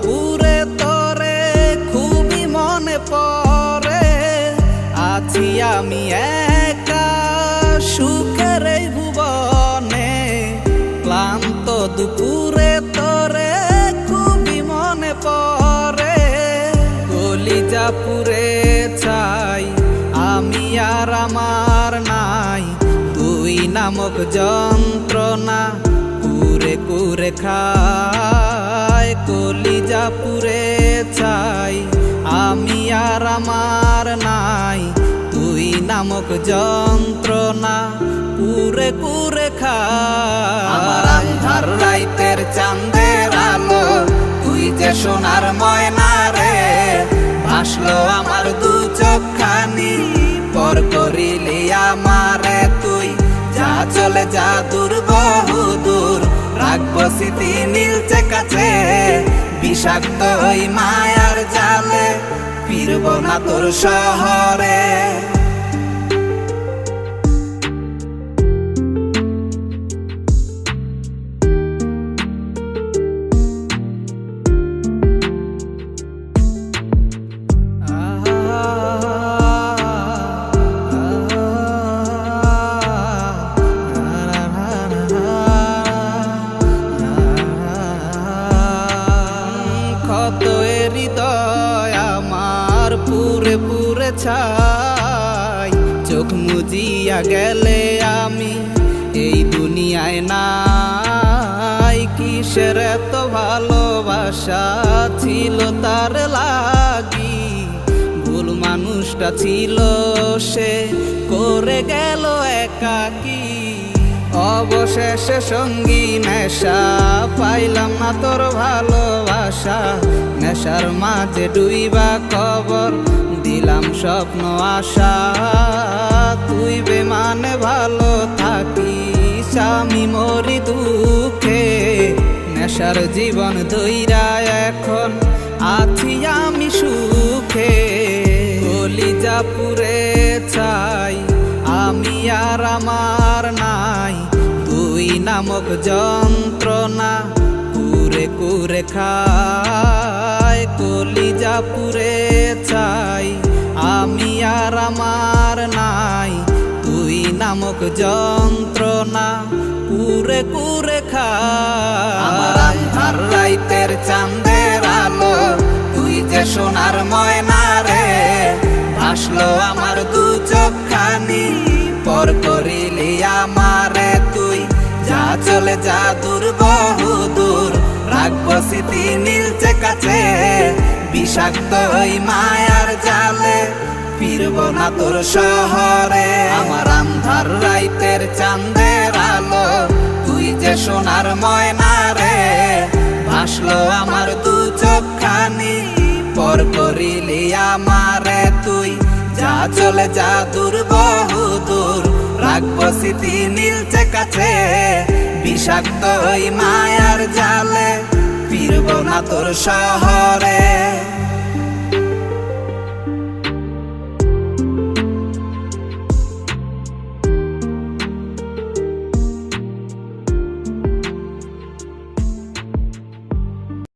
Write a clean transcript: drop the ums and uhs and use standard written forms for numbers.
দুপুরে তোরে খুবই মনে পড়ে। আছি আমি একা সুখের এই ভুবনে, ক্লান্ত দুপুরে তোরে খুবই মনে পড়ে। কলিজা পুড়ে ছাই আমি আর আমার নাই, তুই নামক যন্ত্রণা কুরে কুরে খায়। কলিজা পুড়ে ছাই আমি আর আমার নাই, তুই নামক যন্ত্রণা কুরে কুরে খায়। আমার আন্ধার রাইতের চাঁদের আলো তুই যে সোনার ময়না রে, ভাসলো আমার দু চোখখানি পর করিলি আমারে তুই। যা চলে যা দূর বহু দূর, রাখবো স্মৃতি নীলচে কাছে। বিষাক্ত ওই মায়ার জালে ফিরবো না তোর শহরে। হৃদয় আমার পুরে পুরে ছাই, চোখ মুজিয়া গেলে আমি এই দুনিয়ায় নাই। কিসের এত ভালোবাসা ছিল তার লাগি, ভুল মানুষটা ছিল সে করে গেল একাকী। অবশেষে সঙ্গী নেশা পাইলাম না তোর ভালোবাসা, নেশার মাঝে ডুইবা কবর দিলাম স্বপ্ন আশা। তুই বেমানে ভালো থাকিস আমি মরি দুঃখে, নেশার জীবন ধইরা এখন আছি আমি সুখে। কলিজা পুড়ে ছাই আমি আর আমার নাই, তুই নামক যন্ত্রণা কুরে কুরে খায়। কলিজা পুড়ে ছাই আমি আর আমার নাই, তুই নামক যন্ত্রণা কুরে কুরে খায়। আমার আন্ধার রাইতের চাঁদের আলো তুই যে সোনার ময়না রে, ভাসলো আমার দু চোখখানি পর করিলি আমারে তুই। যা চলে যা দূর বহু দূর, রাখবো স্মৃতি নীলচে কাছে। বিষাক্ত ওই মায়ার জালে ফিরবো না তোর শহরে। আমার আন্ধার রাইতের চাঁদের আলো তুই যে সোনার ময়না রে, ভাসলো আমার দু চোখখানি পর করিলি আমারে তুই। যা চলে যা দূর বহু দূর, রাখবো স্মৃতি নীলচে কাছে। বিষাক্ত ওই মায়ার জালে ফিরবো না তোর শহরে।